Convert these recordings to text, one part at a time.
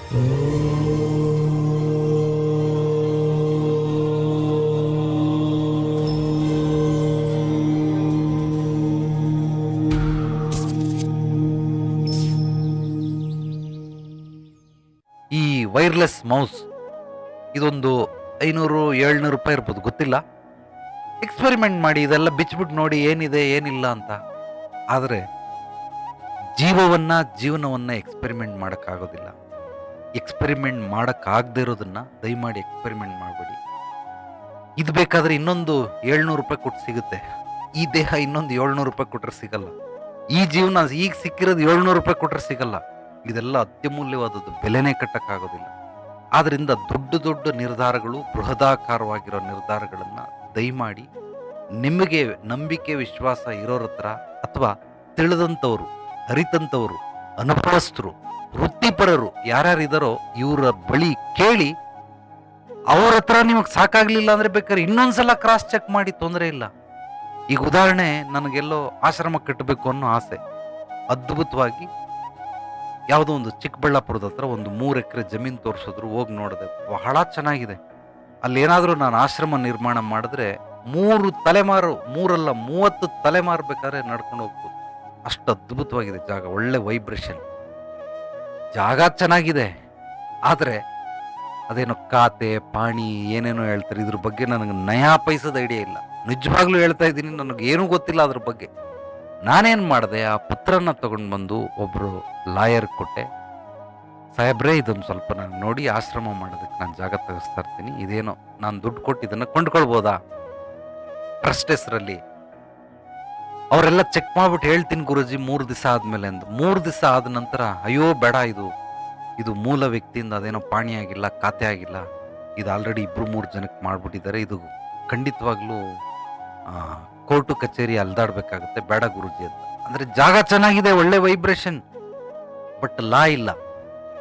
ಈ wireless mouse ಇದೊಂದು 500-700 ರೂಪಾಯಿ ಇರ್ಬೋದು, ಗೊತ್ತಿಲ್ಲ. ಎಕ್ಸ್ಪೆರಿಮೆಂಟ್ ಮಾಡಿ ಇದೆಲ್ಲ ಬಿಚ್ಬಿಟ್ಟು ನೋಡಿ ಏನಿದೆ ಏನಿಲ್ಲ ಅಂತ. ಆದರೆ ಜೀವನವನ್ನ ಎಕ್ಸ್ಪೆರಿಮೆಂಟ್ ಮಾಡೋಕ್ಕಾಗೋದಿಲ್ಲ. ಎಕ್ಸ್ಪೆರಿಮೆಂಟ್ ಮಾಡೋಕ್ಕಾಗದೇ ಇರೋದನ್ನ ದಯಮಾಡಿ ಎಕ್ಸ್ಪೆರಿಮೆಂಟ್ ಮಾಡಬೇಡಿ. ಇದು ಬೇಕಾದ್ರೆ ಇನ್ನೊಂದು 700 ರೂಪಾಯಿ ಕೊಟ್ಟು ಸಿಗುತ್ತೆ. ಈ ದೇಹ ಇನ್ನೊಂದು 700 ರೂಪಾಯಿ ಕೊಟ್ಟರೆ ಸಿಗಲ್ಲ. ಈ ಜೀವನ ಈಗ ಸಿಕ್ಕಿರೋದು 700 ರೂಪಾಯಿ ಕೊಟ್ಟರೆ ಸಿಗಲ್ಲ. ಇದೆಲ್ಲ ಅತ್ಯಮೂಲ್ಯವಾದದ್ದು, ಬೆಲೆನೇ ಕಟ್ಟಕ್ಕಾಗೋದಿಲ್ಲ. ಆದ್ರಿಂದ ದೊಡ್ಡ ದೊಡ್ಡ ನಿರ್ಧಾರಗಳು, ಬೃಹದಾಕಾರವಾಗಿರೋ ನಿರ್ಧಾರಗಳನ್ನ ದಯಮಾಡಿ ನಿಮಗೆ ನಂಬಿಕೆ ವಿಶ್ವಾಸ ಇರೋರ ಹತ್ರ, ಅಥವಾ ತಿಳಿದಂಥವ್ರು, ಅರಿತಂಥವ್ರು, ಅನುಭವಸ್ಥರು, ವೃತ್ತಿಪರರು ಯಾರ್ಯಾರಿದಾರೋ ಇವರ ಬಳಿ ಕೇಳಿ. ಅವ್ರ ಹತ್ರ ನಿಮಗೆ ಸಾಕಾಗ್ಲಿಲ್ಲ ಅಂದ್ರೆ ಬೇಕಾದ್ರೆ ಇನ್ನೊಂದ್ಸಲ ಕ್ರಾಸ್ ಚೆಕ್ ಮಾಡಿ, ತೊಂದರೆ ಇಲ್ಲ. ಈಗ ಉದಾಹರಣೆ, ನನಗೆಲ್ಲೋ ಆಶ್ರಮ ಕಟ್ಟಬೇಕು ಅನ್ನೋ ಆಸೆ. ಅದ್ಭುತವಾಗಿ ಯಾವುದೋ ಒಂದು ಚಿಕ್ಕಬಳ್ಳಾಪುರದ ಹತ್ರ ಒಂದು 3 ಎಕರೆ ಜಮೀನು ತೋರಿಸಿದ್ರು. ಹೋಗಿ ನೋಡಿದೆ, ಬಹಳ ಚೆನ್ನಾಗಿದೆ. ಅಲ್ಲೇನಾದ್ರೂ ನಾನು ಆಶ್ರಮ ನಿರ್ಮಾಣ ಮಾಡಿದ್ರೆ 3 ತಲೆಮಾರು, 3 ಅಲ್ಲ 30 ತಲೆಮಾರು ಬೇಕಾದ್ರೆ ನಡ್ಕೊಂಡು ಹೋಗ್ಬೋದು. ಅಷ್ಟು ಅದ್ಭುತವಾಗಿದೆ ಜಾಗ, ಒಳ್ಳೆ ವೈಬ್ರೇಷನ್ ಜಾಗ, ಚೆನ್ನಾಗಿದೆ. ಆದ್ರೆ ಅದೇನೋ ಖಾತೆ ಪಾಣಿ ಏನೇನೋ ಹೇಳ್ತಾರೆ, ಇದ್ರ ಬಗ್ಗೆ ನನಗೆ ನಯಾ ಪೈಸದ ಐಡಿಯಾ ಇಲ್ಲ. ನಿಜವಾಗ್ಲೂ ಹೇಳ್ತಾ ಇದ್ದೀನಿ, ನನಗೆ ಏನೂ ಗೊತ್ತಿಲ್ಲ ಅದ್ರ ಬಗ್ಗೆ. ನಾನೇನು ಮಾಡಿದೆ, ಆ ಪತ್ರನ ತಗೊಂಡು ಬಂದು ಒಬ್ಬರು ಲಾಯರ್ ಕೊಟ್ಟೆ. ಸಾಹೇಬ್ರೇ, ಇದನ್ನು ಸ್ವಲ್ಪ ನಾನು ನೋಡಿ ಆಶ್ರಮ ಮಾಡೋದಕ್ಕೆ ನಾನು ಜಾಗ ತೆಗೆಸ್ತಾ ಇರ್ತೀನಿ, ಇದೇನೋ ನಾನು ದುಡ್ಡು ಕೊಟ್ಟು ಇದನ್ನು ಕೊಂಡ್ಕೊಳ್ಬೋದಾ ಟ್ರಸ್ಟ್ ಹೆಸರಲ್ಲಿ? ಅವರೆಲ್ಲ ಚೆಕ್ ಮಾಡ್ಬಿಟ್ಟು ಹೇಳ್ತೀನಿ ಗುರುಜಿ 3 ದಿವಸ ಆದ್ಮೇಲೆ ಅಂದು. 3 ದಿವಸ ಆದ ನಂತರ, ಅಯ್ಯೋ ಬೇಡ, ಇದು ಮೂಲ ವ್ಯಕ್ತಿಯಿಂದ ಅದೇನೋ ಪಾಣಿ ಆಗಿಲ್ಲ, ಖಾತೆ ಆಗಿಲ್ಲ, ಇದು ಆಲ್ರೆಡಿ 2-3 ಜನಕ್ಕೆ ಮಾಡ್ಬಿಟ್ಟಿದ್ದಾರೆ, ಇದು ಖಂಡಿತವಾಗ್ಲೂ ಕೋರ್ಟು ಕಚೇರಿ ಅಲ್ದಾಡ್ಬೇಕಾಗುತ್ತೆ, ಬೇಡ ಗುರುಜಿ ಅಂತ. ಅಂದ್ರೆ ಜಾಗ ಚೆನ್ನಾಗಿದೆ, ಒಳ್ಳೆ ವೈಬ್ರೇಷನ್, ಬಟ್ ಲಾ ಇಲ್ಲ.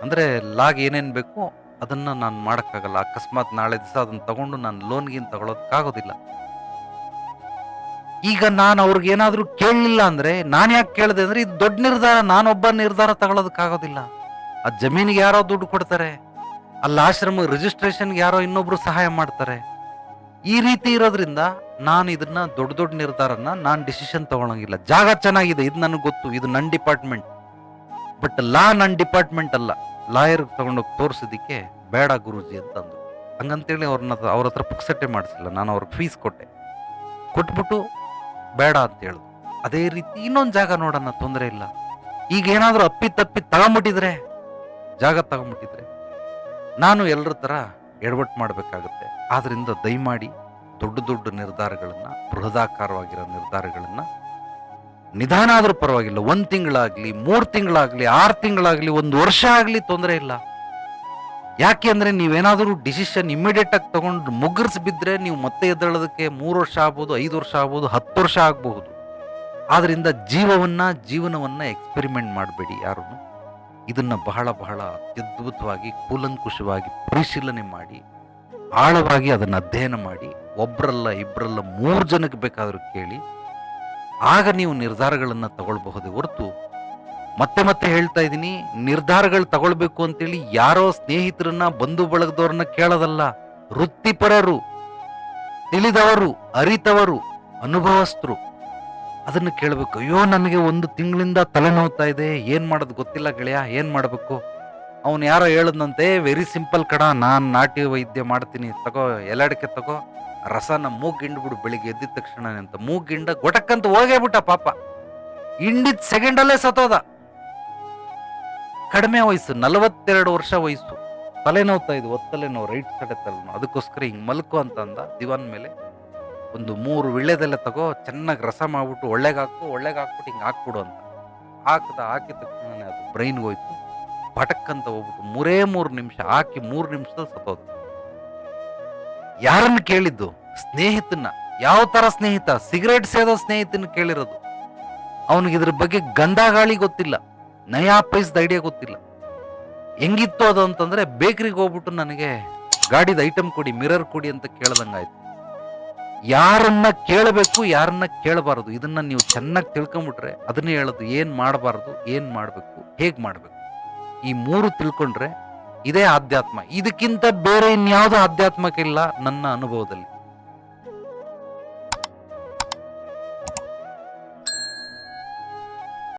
ಅಂದ್ರೆ ಲಾಗ್ ಏನೇನ್ ಬೇಕು ಅದನ್ನ ನಾನು ಮಾಡಕ್ಕಾಗಲ್ಲ. ಅಕಸ್ಮಾತ್ ನಾಳೆ ದಿವಸ ಅದನ್ನ ತಗೊಂಡು ನಾನು ಲೋನ್ಗಿನ್ ತಗೊಳೋದಕ್ಕಾಗೋದಿಲ್ಲ. ಈಗ ನಾನು ಅವ್ರಿಗೆ ಏನಾದ್ರೂ ಕೇಳಲಿಲ್ಲ ಅಂದ್ರೆ, ನಾನು ಯಾಕೆ ಕೇಳಿದೆ ಅಂದ್ರೆ, ಇದು ದೊಡ್ಡ ನಿರ್ಧಾರ, ನಾನೊಬ್ಬ ನಿರ್ಧಾರ ತಗೊಳೋದಕ್ಕಾಗೋದಿಲ್ಲ. ಆ ಜಮೀನಿಗೆ ಯಾರೋ ದುಡ್ಡು ಕೊಡ್ತಾರೆ, ಅಲ್ಲಿ ಆಶ್ರಮ ರಿಜಿಸ್ಟ್ರೇಷನ್ಗೆ ಯಾರೋ ಇನ್ನೊಬ್ರು ಸಹಾಯ ಮಾಡ್ತಾರೆ. ಈ ರೀತಿ ಇರೋದ್ರಿಂದ ನಾನು ಇದನ್ನ ದೊಡ್ಡ ನಿರ್ಧಾರನ ನಾನು ಡಿಸಿಷನ್ ತಗೊಳಂಗಿಲ್ಲ. ಜಾಗ ಚೆನ್ನಾಗಿದೆ, ಇದು ನನಗೆ ಗೊತ್ತು, ಇದು ನನ್ನ ಡಿಪಾರ್ಟ್ಮೆಂಟ್, ಬಟ್ ಲಾ ನನ್ನ ಡಿಪಾರ್ಟ್ಮೆಂಟ್ ಅಲ್ಲ. ಲಾಯರ್ ತಗೊಂಡೋಗಿ ತೋರಿಸೋದಿಕ್ಕೆ ಬೇಡ ಗುರೂಜಿ ಅಂತಂದ್ರು. ಹಂಗಂತೇಳಿ ಅವ್ರ ಹತ್ರ ಪುಕ್ಸಟ್ಟೆ ಮಾಡಿಸಿಲ್ಲ, ನಾನು ಅವ್ರಿಗೆ ಫೀಸ್ ಕೊಟ್ಬಿಟ್ಟು ಬೇಡ ಅಂತ ಹೇಳಿದ್ರು. ಅದೇ ರೀತಿ ಇನ್ನೊಂದು ಜಾಗ ನೋಡೋಣ, ತೊಂದರೆ ಇಲ್ಲ. ಈಗ ಏನಾದ್ರೂ ಅಪ್ಪಿ ತಗೊಂಬಿಟ್ಟಿದ್ರೆ, ಜಾಗ ತಗೊಂಬಿಟ್ಟಿದ್ರೆ, ನಾನು ಎಲ್ಲರ ತರ ಎಡವಟ್ಟು ಮಾಡಬೇಕಾಗುತ್ತೆ. ಆದ್ರಿಂದ ದಯಮಾಡಿ ದೊಡ್ಡ ನಿರ್ಧಾರಗಳನ್ನ, ಬೃಹದಾಕಾರವಾಗಿರೋ ನಿರ್ಧಾರಗಳನ್ನ ನಿಧಾನ ಆದ್ರೂ ಪರವಾಗಿಲ್ಲ, 1 ತಿಂಗಳಾಗ್ಲಿ, 3 ತಿಂಗಳಾಗ್ಲಿ, 6 ತಿಂಗಳಾಗ್ಲಿ, 1 ವರ್ಷ ಆಗ್ಲಿ, ತೊಂದರೆ ಇಲ್ಲ. ಯಾಕೆ ಅಂದ್ರೆ ನೀವೇನಾದ್ರೂ ಡಿಸಿಷನ್ ಇಮಿಡಿಯೇಟ್ ಆಗಿ ತಗೊಂಡು ಮುಗ್ಗರ್ಸ್ ಬಿದ್ರೆ, ನೀವು ಮತ್ತೆ ಎದ್ದೇಳೋದಕ್ಕೆ 3 ವರ್ಷ ಆಗ್ಬೋದು, 5 ವರ್ಷ ಆಗ್ಬೋದು, 10 ವರ್ಷ ಆಗಬಹುದು. ಆದ್ರಿಂದ ಜೀವನವನ್ನ ಎಕ್ಸ್ಪೆರಿಮೆಂಟ್ ಮಾಡಬೇಡಿ ಯಾರು. ಇದನ್ನ ಬಹಳ ಅತ್ಯದ್ಭುತವಾಗಿ, ಕೂಲಂಕುಷವಾಗಿ ಪರಿಶೀಲನೆ ಮಾಡಿ, ಆಳವಾಗಿ ಅದನ್ನ ಅಧ್ಯಯನ ಮಾಡಿ, ಒಬ್ರಲ್ಲ, ಇಬ್ರಲ್ಲ, 3 ಜನಕ್ಕೆ ಬೇಕಾದ್ರೂ ಕೇಳಿ, ಆಗ ನೀವು ನಿರ್ಧಾರಗಳನ್ನ ತಗೊಳ್ಬಹುದೇ ಹೊರತು, ಮತ್ತೆ ಹೇಳ್ತಾ ಇದ್ದೀನಿ, ನಿರ್ಧಾರಗಳು ತಗೊಳ್ಬೇಕು ಅಂತೇಳಿ ಯಾರೋ ಸ್ನೇಹಿತರನ್ನ, ಬಂಧು ಬಳಗದವ್ರನ್ನ ಕೇಳೋದಲ್ಲ. ವೃತ್ತಿಪರರು, ತಿಳಿದವರು, ಅರಿತವರು, ಅನುಭವಸ್ಥರು ಅದನ್ನು ಕೇಳಬೇಕು. ಅಯ್ಯೋ, ನನಗೆ 1 ತಿಂಗಳಿಂದ ತಲೆನೋವ್ತಾ ಇದೆ, ಏನ್ ಮಾಡೋದು ಗೊತ್ತಿಲ್ಲ ಗೆಳೆಯ, ಏನ್ ಮಾಡ್ಬೇಕು? ಅವನು ಯಾರೋ ಹೇಳದ್ನಂತೆ, ವೆರಿ ಸಿಂಪಲ್ ಕಡ, ನಾನ್ ನಾಟಿ ವೈದ್ಯ ಮಾಡ್ತೀನಿ, ತಗೋ ಎಲಾಡಿಕೆ ತಗೋ, ರಸನ ಮೂಗಿಂಡ್ಬಿಡು ಬೆಳಿಗ್ಗೆ ಎದ್ದಿದ ತಕ್ಷಣ ಅಂತ. ಮೂಗಿಂಡ ಗೊಟಕ್ಕಂತ ಹೋಗೇ ಬಿಟ್ಟ ಪಾಪ, ಇಂಡಿದ್ ಸೆಕೆಂಡಲ್ಲೇ ಸತ್ತೋದ. ಕಡಿಮೆ ವಯಸ್ಸು, 42 ವರ್ಷ ವಯಸ್ಸು, ತಲೆನೋವ್ತಾ ಇದು, ಒತ್ತಲೆನೋವು, ರೈಟ್ ಸೈಡ್ ತಲೆನೋವು. ಅದಕ್ಕೋಸ್ಕರ ಹಿಂಗ್ ಮಲ್ಕೋ ಅಂತ ಅಂದ. ದಿವಾನ್ ಮೇಲೆ ಒಂದು 3 ವಿಳ್ಳೆದೆಲ್ಲ ತಗೋ, ಚೆನ್ನಾಗಿ ರಸ ಮಾಡ್ಬಿಟ್ಟು ಒಳ್ಳೆಗಾಕ್ಬಿಟ್ಟು ಹಿಂಗೆ ಹಾಕ್ಬಿಡು ಅಂತ ಹಾಕಿದ ತಕ್ಷಣ ಅದು ಬ್ರೈನ್ಗೆ ಹೋಯ್ತು. ಪಟಕ್ಕಂತ ಹೋಗ್ಬಿಟ್ಟು 3 ನಿಮಿಷ ಹಾಕಿ 3 ನಿಮಿಷದಲ್ಲಿ ಸತ್ತೋದು. ಯಾರನ್ನು ಕೇಳಿದ್ದು? ಸ್ನೇಹಿತನ. ಯಾವ ತರ ಸ್ನೇಹಿತ? ಸಿಗರೇಟ್ ಸೇದೋ ಸ್ನೇಹಿತನ ಕೇಳಿರೋದು. ಅವನಿಗೆ ಇದ್ರ ಬಗ್ಗೆ ಗಂಧ ಗಾಳಿ ಗೊತ್ತಿಲ್ಲ, ನಯಾ ಪೈಸದ ಐಡಿಯಾ ಗೊತ್ತಿಲ್ಲ. ಹೆಂಗಿತ್ತು ಅದು ಅಂತಂದ್ರೆ, ಬೇಕರಿಗೆ ಹೋಗ್ಬಿಟ್ಟು ನನಗೆ ಗಾಡಿದ ಐಟಮ್ ಕೊಡಿ, ಮಿರರ್ ಕೊಡಿ ಅಂತ ಕೇಳ್ದಂಗಾಯ್ತು. ಯಾರನ್ನ ಕೇಳಬೇಕು, ಯಾರನ್ನ ಕೇಳಬಾರದು, ಇದನ್ನ ನೀವು ಚೆನ್ನಾಗಿ ತಿಳ್ಕೊಂಬಿಟ್ರೆ ಅದನ್ನೇ ಹೇಳೋದು. ಏನ್ ಮಾಡಬಾರದು, ಏನ್ ಮಾಡ್ಬೇಕು, ಹೇಗ್ ಮಾಡ್ಬೇಕು, ಈ 3 ತಿಳ್ಕೊಂಡ್ರೆ ಇದೇ ಆಧ್ಯಾತ್ಮ. ಇದಕ್ಕಿಂತ ಬೇರೆ ಇನ್ಯಾವುದೋ ಆಧ್ಯಾತ್ಮಕ್ಕಿಲ್ಲ ನನ್ನ ಅನುಭವದಲ್ಲಿ.